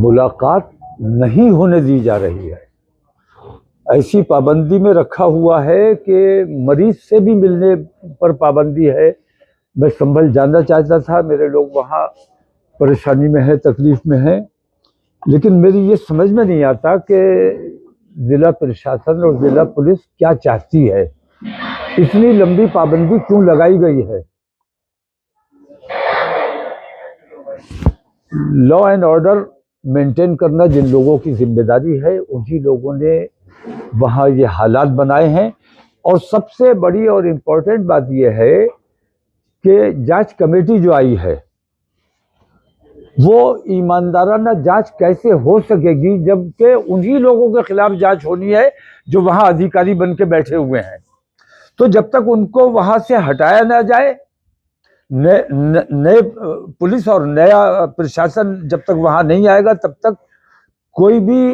मुलाकात नहीं होने दी जा रही है। ऐसी पाबंदी में रखा हुआ है कि मरीज से भी मिलने पर पाबंदी है। मैं संभल जाना चाहता था, मेरे लोग वहाँ परेशानी में है, तकलीफ में है, लेकिन मेरी ये समझ में नहीं आता कि जिला प्रशासन और जिला पुलिस क्या चाहती है, इतनी लंबी पाबंदी क्यों लगाई गई है। लॉ एंड ऑर्डर मेंटेन करना जिन लोगों की जिम्मेदारी है, उन्हीं लोगों ने वहाँ ये हालात बनाए हैं। और सबसे बड़ी और इम्पोर्टेंट बात यह है कि जांच कमेटी जो आई है वो ईमानदाराना जांच कैसे हो सकेगी जबकि उन्हीं लोगों के खिलाफ जांच होनी है जो वहाँ अधिकारी बन के बैठे हुए हैं। तो जब तक उनको वहाँ से हटाया ना जाए, नए पुलिस और नया प्रशासन जब तक वहाँ नहीं आएगा, तब तक कोई भी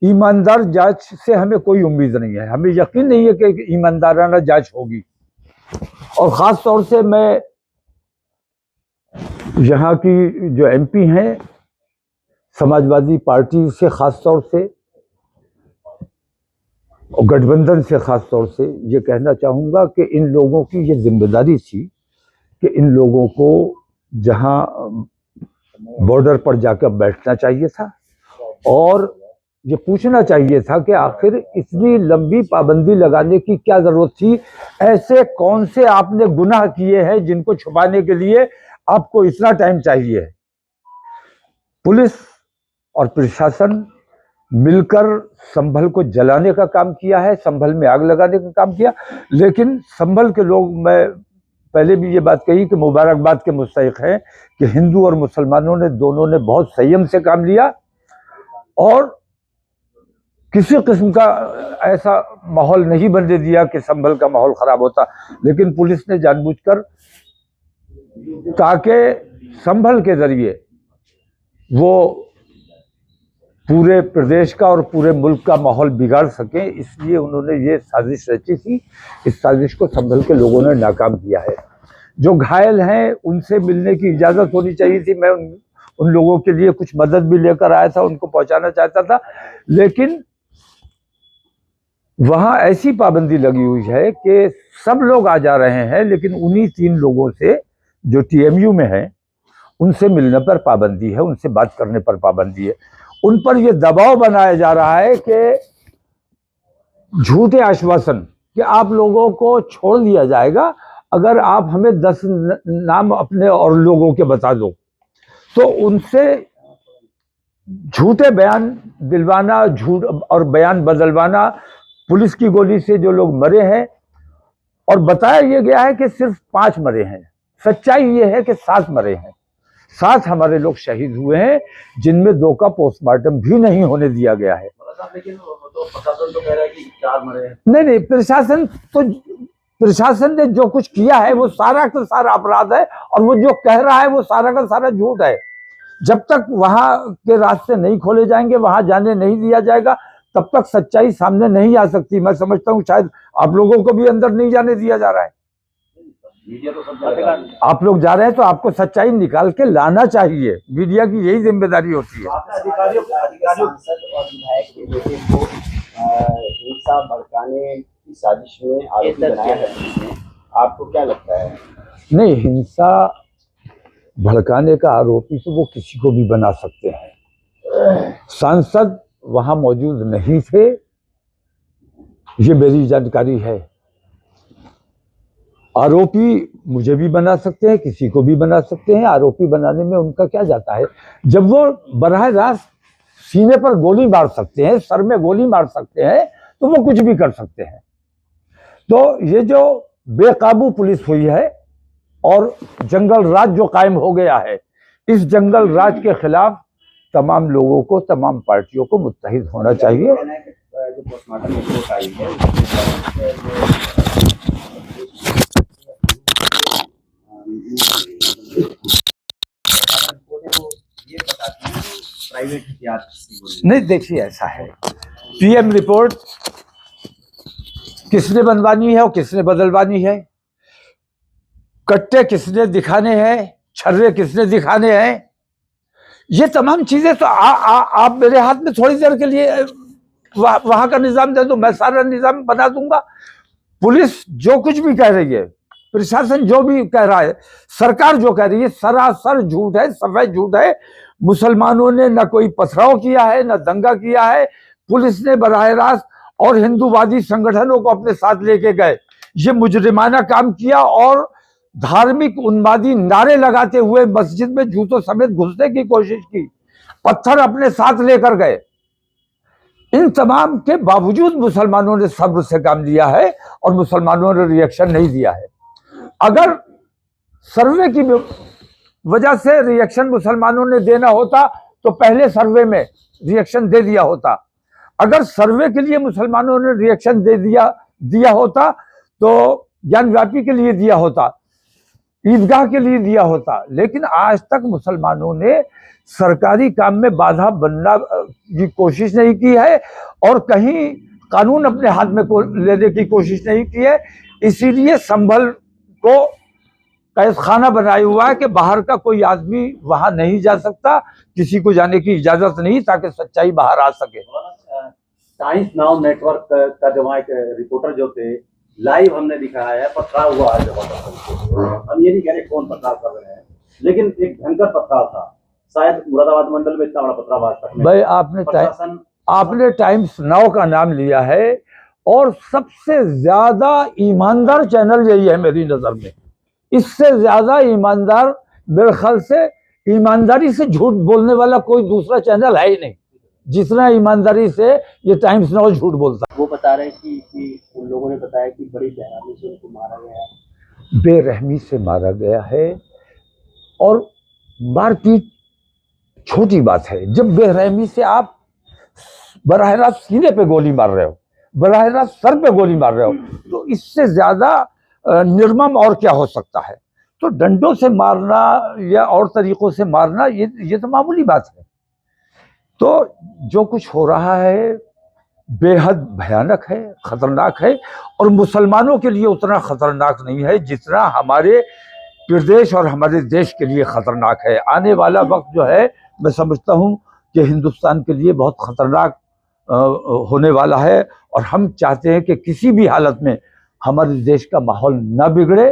ईमानदार जांच से हमें कोई उम्मीद नहीं है। हमें यकीन नहीं है कि ईमानदाराना जांच होगी। और ख़ास तौर से मैं यहाँ की जो एमपी हैं समाजवादी पार्टी से ख़ास तौर से और गठबंधन से ख़ास तौर से ये कहना चाहूँगा कि इन लोगों की ये जिम्मेदारी थी कि इन लोगों को जहाँ बॉर्डर पर जाकर बैठना चाहिए था और ये पूछना चाहिए था कि आखिर इतनी लंबी पाबंदी लगाने की क्या जरूरत थी। ऐसे कौन से आपने गुनाह किए हैं जिनको छुपाने के लिए आपको इतना टाइम चाहिए। पुलिस और प्रशासन मिलकर संभल को जलाने का काम किया है, संभल में आग लगाने का काम किया, लेकिन संभल के लोग, मैं पहले भी ये बात कही कि मुबारकबाद के मुस्तहिक हैं कि हिंदू और मुसलमानों ने दोनों ने बहुत संयम से काम लिया और किसी किस्म का ऐसा माहौल नहीं बनने दिया कि संभल का माहौल खराब होता। लेकिन पुलिस ने जानबूझकर, ताकि संभल के जरिए वो पूरे प्रदेश का और पूरे मुल्क का माहौल बिगाड़ सके, इसलिए उन्होंने ये साजिश रची थी। इस साजिश को संभल के लोगों ने नाकाम किया है। जो घायल हैं उनसे मिलने की इजाज़त होनी चाहिए थी। मैं उन लोगों के लिए कुछ मदद भी लेकर आया था, उनको पहुंचाना चाहता था, लेकिन वहाँ ऐसी पाबंदी लगी हुई है कि सब लोग आ जा रहे हैं, लेकिन उन्हीं 3 लोगों से जो टीएमयू में हैं उनसे मिलने पर पाबंदी है, उनसे बात करने पर पाबंदी है। उन पर यह दबाव बनाया जा रहा है कि झूठे आश्वासन कि आप लोगों को छोड़ दिया जाएगा अगर आप हमें 10 नाम अपने और लोगों के बता दो। तो उनसे झूठे बयान दिलवाना, झूठ और बयान बदलवाना। पुलिस की गोली से जो लोग मरे हैं, और बताया यह गया है कि सिर्फ 5 मरे हैं, सच्चाई यह है कि 7 मरे हैं। 7 हमारे लोग शहीद हुए हैं, जिनमें 2 का पोस्टमार्टम भी नहीं होने दिया गया है। लेकिन तो प्रशासन तो कह रहा है कि 4 मरे हैं। नहीं, प्रशासन ने जो कुछ किया है वो सारा का सारा अपराध है, और वो जो कह रहा है वो सारा का सारा झूठ है। जब तक वहां के रास्ते नहीं खोले जाएंगे, वहां जाने नहीं दिया जाएगा, तब तक सच्चाई सामने नहीं आ सकती। मैं समझता हूँ शायद आप लोगों को भी अंदर नहीं जाने दिया जा रहा है। मीडिया तो सब जाएगा। आप लोग जा रहे हैं तो आपको सच्चाई निकाल के लाना चाहिए। मीडिया की यही जिम्मेदारी होती है। अधिकारियों सांसद और विधायक के बेटे को हिंसा भड़काने की साजिश में आरोपी बनाया है, आपको क्या लगता है? नहीं, हिंसा भड़काने का आरोपी तो वो किसी को भी बना सकते हैं। सांसद वहां मौजूद नहीं थे, ये मेरी जानकारी है। आरोपी मुझे भी बना सकते हैं, किसी को भी बना सकते हैं। आरोपी बनाने में उनका क्या जाता है, जब वो बराह रास्त सीने पर गोली मार सकते हैं, सर में गोली मार सकते हैं, तो वो कुछ भी कर सकते हैं। तो ये जो बेकाबू पुलिस हुई है और जंगल राज जो कायम हो गया है, इस जंगल राज के खिलाफ तमाम लोगों को, तमाम पार्टियों को मुत्तहिद होना चाहिए। नहीं, देखिए ऐसा है, पीएम रिपोर्ट किसने बनवानी है और किसने बदलवानी है, कट्टे किसने दिखाने हैं, छर्रे किसने दिखाने हैं, ये तमाम चीजें तो आप मेरे हाथ में थोड़ी देर के लिए वहां का निजाम दे दो, मैं सारा निजाम बना दूंगा। पुलिस जो कुछ भी कह रही है, प्रशासन जो भी कह रहा है, सरकार जो कह रही है, सरासर झूठ है, सफेद झूठ है। मुसलमानों ने न कोई पथराव किया है, न दंगा किया है। पुलिस ने बराह रास्त और हिंदूवादी संगठनों को अपने साथ लेके गए, ये मुजरिमाना काम किया और धार्मिक उन्मादी नारे लगाते हुए मस्जिद में जूतों समेत घुसने की कोशिश की, पत्थर अपने साथ लेकर गए। इन तमाम के बावजूद मुसलमानों ने सब्र से काम लिया है और मुसलमानों ने रिएक्शन नहीं दिया है। अगर सर्वे की वजह से रिएक्शन मुसलमानों ने देना होता तो पहले सर्वे में रिएक्शन दे दिया होता। अगर सर्वे के लिए मुसलमानों ने रिएक्शन दे दिया होता तो ज्ञानव्यापी के लिए दिया होता, ईदगाह के लिए दिया होता। लेकिन आज तक मुसलमानों ने सरकारी काम में बाधा बनना की कोशिश नहीं की है और कहीं कानून अपने हाथ में लेने की कोशिश नहीं की है। इसीलिए संभल को कैद खाना बनाया हुआ है कि बाहर का कोई आदमी वहां नहीं जा सकता, किसी को जाने की इजाजत नहीं, ताकि सच्चाई बाहर आ सके। टाइम्स नाउ नेटवर्क का जो वहाँ एक रिपोर्टर जो थे, लाइव हमने दिखाया है, पथराव हुआ है जबरदस्त। हम ये नहीं कह रहे कौन पथराव कर रहे हैं, लेकिन एक भयंकर पथराव था। शायद मुरादाबाद मंडल में इतना बड़ा पथराव आज तक भाई आपने टाइम्स नाउ का नाम लिया है और सबसे ज्यादा ईमानदार चैनल यही है मेरी नजर में। इससे ज्यादा ईमानदार मेरे ख्याल से ईमानदारी से झूठ बोलने वाला कोई दूसरा चैनल है ही नहीं, जितना ईमानदारी से ये टाइम्स नाउ झूठ बोलता है। वो बता रहे हैं कि उन लोगों ने बताया कि बड़ी बेरहमी से उनको मारा गया है। बेरहमी से मारा गया है और मारपीट छोटी बात है। जब बेरहमी से आप बराह रास्त सीने पे गोली मार रहे हो, बराह रास्त सर पे गोली मार रहे हो, तो इससे ज्यादा निर्मम और क्या हो सकता है। तो डंडों से मारना या और तरीकों से मारना ये तो मामूली बात है। तो जो कुछ हो रहा है बेहद भयानक है, खतरनाक है और मुसलमानों के लिए उतना खतरनाक नहीं है जितना हमारे प्रदेश और हमारे देश के लिए खतरनाक है। आने वाला वक्त जो है मैं समझता हूँ कि हिंदुस्तान के लिए बहुत खतरनाक होने वाला है और हम चाहते हैं कि किसी भी हालत में हमारे देश का माहौल न बिगड़े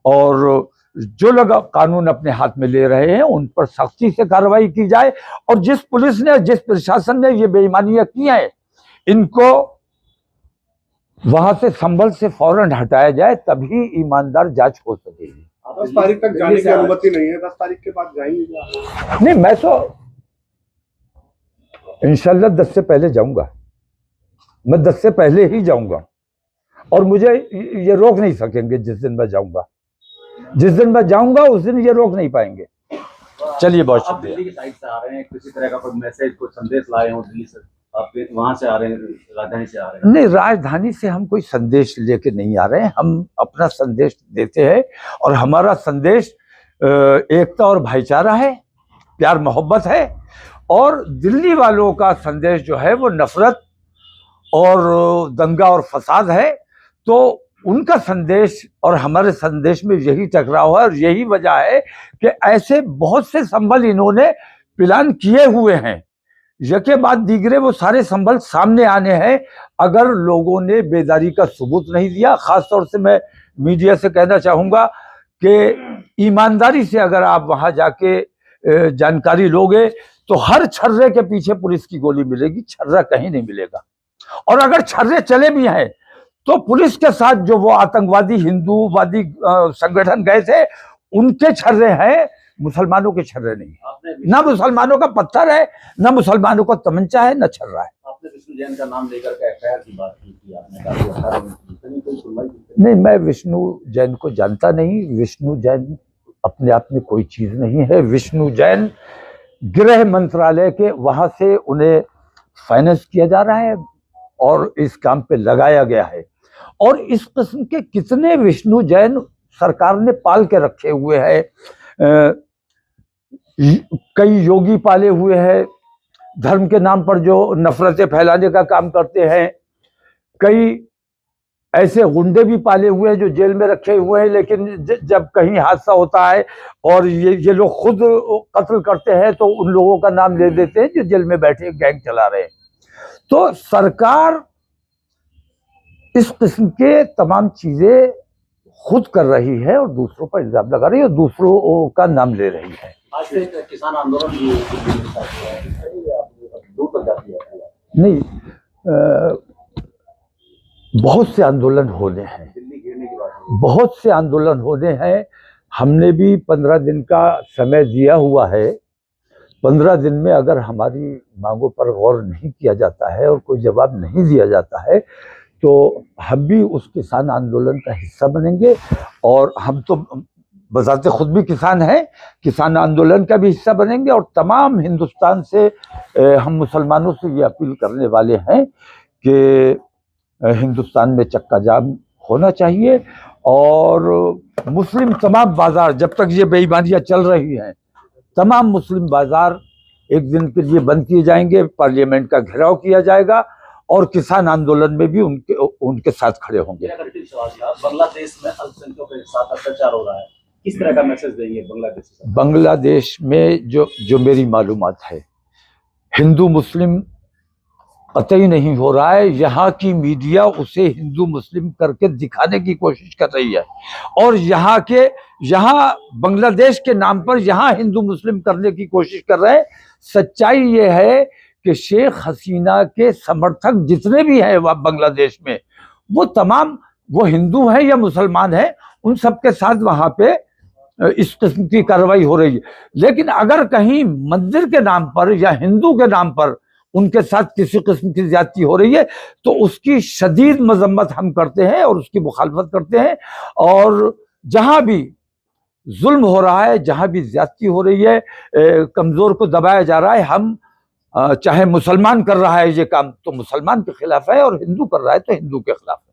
और जो लोग कानून अपने हाथ में ले रहे हैं उन पर सख्ती से कार्रवाई की जाए और जिस पुलिस ने, जिस प्रशासन ने ये बेईमानियां की हैं, इनको वहां से संभल से फौरन हटाया जाए, तभी ईमानदार जांच हो सकेगी। 10 तारीख तक जाने की अनुमति नहीं है, 10 तारीख के बाद जाएंगे? नहीं, मैं तो इंशाल्लाह 10 से पहले जाऊंगा, मैं 10 से पहले ही जाऊंगा और मुझे ये रोक नहीं सकेंगे। जिस दिन मैं जाऊंगा, जिस दिन मैं जाऊंगा उस दिन ये रोक नहीं पाएंगे। चलिए, बहुत शुक्रिया। दिल्ली की साइड से आ रहे हैं, किसी तरह का कोई मैसेज, कोई संदेश लाए हो दिल्ली से? आप वहां से आ रहे हैं, राजधानी से आ रहे हैं? नहीं, राजधानी से हम कोई संदेश लेके नहीं आ रहे हैं, हम अपना संदेश देते हैं और हमारा संदेश एकता और भाईचारा है, प्यार मोहब्बत है। और दिल्ली वालों का संदेश जो है वो नफरत और दंगा और फसाद है। तो उनका संदेश और हमारे संदेश में यही टकराव है और यही वजह है कि ऐसे बहुत से संबल इन्होंने प्लान किए हुए हैं। यके बाद दीगरे वो सारे संबल सामने आने हैं अगर लोगों ने बेदारी का सबूत नहीं दिया। खासतौर से मैं मीडिया से कहना चाहूँगा कि ईमानदारी से अगर आप वहाँ जाके जानकारी लोगे तो हर छर्रे के पीछे पुलिस की गोली मिलेगी, छर्रा कहीं नहीं मिलेगा। और अगर छर्रे चले भी हैं तो पुलिस के साथ जो वो आतंकवादी हिंदूवादी संगठन गए थे उनके छर्रे हैं, मुसलमानों के छर्रे नहीं। ना मुसलमानों का पत्थर है, ना मुसलमानों का तमंचा है, ना छर्रा है। आपने विष्णु जैन का नाम लेकर के एफआईआर की बात की आपने? नहीं, मैं विष्णु जैन को जानता नहीं। विष्णु जैन अपने आप में कोई चीज नहीं है। विष्णु जैन गृह मंत्रालय के वहां से उन्हें फाइनेंस किया जा रहा है और इस काम पे लगाया गया है। और इस किस्म के कितने विष्णु जैन सरकार ने पाल के रखे हुए हैं। कई योगी पाले हुए हैं, धर्म के नाम पर जो नफरतें फैलाने का काम करते हैं। कई ऐसे गुंडे भी पाले हुए हैं जो जेल में रखे हुए हैं, लेकिन जब कहीं हादसा होता है और ये लोग खुद कत्ल करते हैं तो उन लोगों का नाम ले देते हैं जो जेल में बैठे गैंग चला रहे हैं। तो सरकार इस किस्म के तमाम चीजें खुद कर रही है और दूसरों पर इल्जाम लगा रही है और दूसरों का नाम ले रही है। आज से किसान आंदोलन भी दूर तक जाती है। नहीं, बहुत से आंदोलन होने हैं, दिल्ली घेरने की बात है। बहुत से आंदोलन होने हैं। हमने भी 15 दिन का समय दिया हुआ है। 15 दिन में अगर हमारी मांगों पर गौर नहीं किया जाता है और कोई जवाब नहीं दिया जाता है तो हम भी उस किसान आंदोलन का हिस्सा बनेंगे। और हम तो बजाते खुद भी किसान हैं, किसान आंदोलन का भी हिस्सा बनेंगे। और तमाम हिंदुस्तान से हम मुसलमानों से ये अपील करने वाले हैं कि हिंदुस्तान में चक्का जाम होना चाहिए और मुस्लिम तमाम बाजार, जब तक ये बेईमानियां चल रही हैं, तमाम मुस्लिम बाजार एक दिन के लिए बंद किए जाएंगे, पार्लियामेंट का घेराव किया जाएगा और किसान आंदोलन में भी उनके साथ खड़े होंगे। बांग्लादेश में अल्पसंख्यकों के साथ अत्याचार हो रहा है, किस तरह का मैसेज देंगे बांग्लादेश? बांग्लादेश में जो मेरी मालूमात है, हिंदू मुस्लिम कतई नहीं हो रहा है। यहाँ की मीडिया उसे हिंदू मुस्लिम करके दिखाने की कोशिश कर रही है और यहाँ बांग्लादेश के नाम पर यहाँ हिंदू मुस्लिम करने की कोशिश कर रहे हैं। सच्चाई ये है कि शेख हसीना के समर्थक जितने भी हैं वह बांग्लादेश में, वो तमाम वो हिंदू हैं या मुसलमान हैं, उन सबके साथ वहाँ पे इस किस्म की कार्रवाई हो रही है। लेकिन अगर कहीं मंदिर के नाम पर या हिंदू के नाम पर उनके साथ किसी किस्म की ज्यादती हो रही है तो उसकी शदीद मजम्मत हम करते हैं और उसकी मुखालफत करते हैं। और जहां भी जुल्म हो रहा है, जहां भी ज्यादती हो रही है, कमजोर को दबाया जा रहा है, हम चाहे मुसलमान कर रहा है ये काम तो मुसलमान के खिलाफ है और हिंदू कर रहा है तो हिंदू के खिलाफ है।